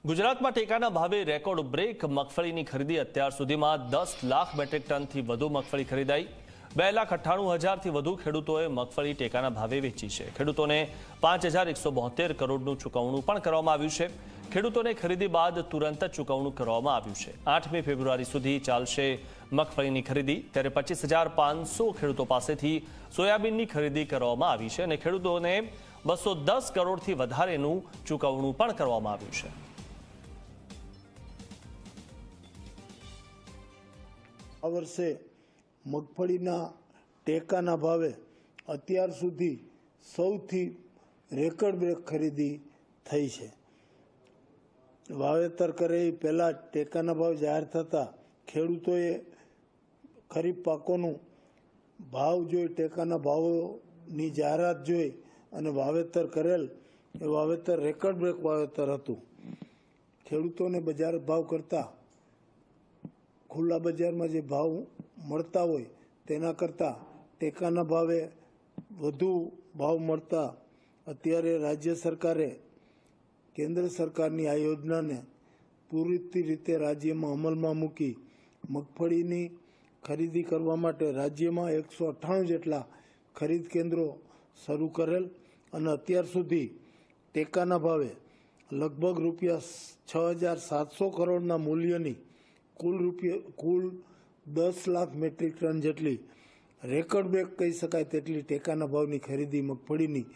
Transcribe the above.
ગુજરાતમાં ટેકાના ભાવે રેકોર્ડ બ્રેક મગફળીની ખરીદી અત્યાર સુધીમાં 10 લાખ મેટ્રિક ટનથી વધુ મગફળી ખરીદાઈ। 2,98,000થી વધુ ખેડૂતોએ મગફળી ટેકાના ભાવે વેચી છે। ખેડૂતોને 5,172 કરોડનું ચૂકવણું પણ કરવામાં આવ્યું છે। ખેડૂતોને ખરીદી બાદ તુરંત જ ચૂકવણું કરવામાં આવ્યું છે। 8મી ફેબ્રુઆરી સુધી ચાલશે મગફળીની ખરીદી। ત્યારે 25,500 ખેડૂતો પાસેથી સોયાબીનની ખરીદી કરવામાં આવી છે અને ખેડૂતોને 210 કરોડથી વધારેનું ચૂકવણું પણ કરવામાં આવ્યું છે। આ વર્ષે મગફળીના ટેકાના ભાવે અત્યાર સુધી સૌથી રેકર્ડ બ્રેક ખરીદી થઈ છે। વાવેતર કરે એ પહેલાં ટેકાના ભાવ જાહેર થતાં ખેડૂતોએ ખરીફ પાકોનું ભાવ જોઈ, ટેકાના ભાવોની જાહેરાત જોઈ અને વાવેતર કરેલ એ વાવેતર રેકર્ડ બ્રેક વાવેતર હતું। ખેડૂતોને બજાર ભાવ કરતાં ખુલ્લા બજારમાં જે ભાવ મળતા હોય તેના કરતાં ટેકાના ભાવે વધુ ભાવ મળતા અત્યારે રાજ્ય સરકારે કેન્દ્ર સરકારની આ યોજનાને પૂરી રીતે રાજ્યમાં અમલમાં મૂકી મગફળીની ખરીદી કરવા માટે રાજ્યમાં 198 જેટલા ખરીદ કેન્દ્રો શરૂ કરેલ અને અત્યાર સુધી ટેકાના ભાવે લગભગ રૂપિયા 6,700 કરોડના મૂલ્યની કુલ 10 લાખ મેટ્રિક ટન જેટલી રેકર્ડ બ્રેક કહી શકાય તેટલી ટેકાના ભાવની ખરીદી મગફળીની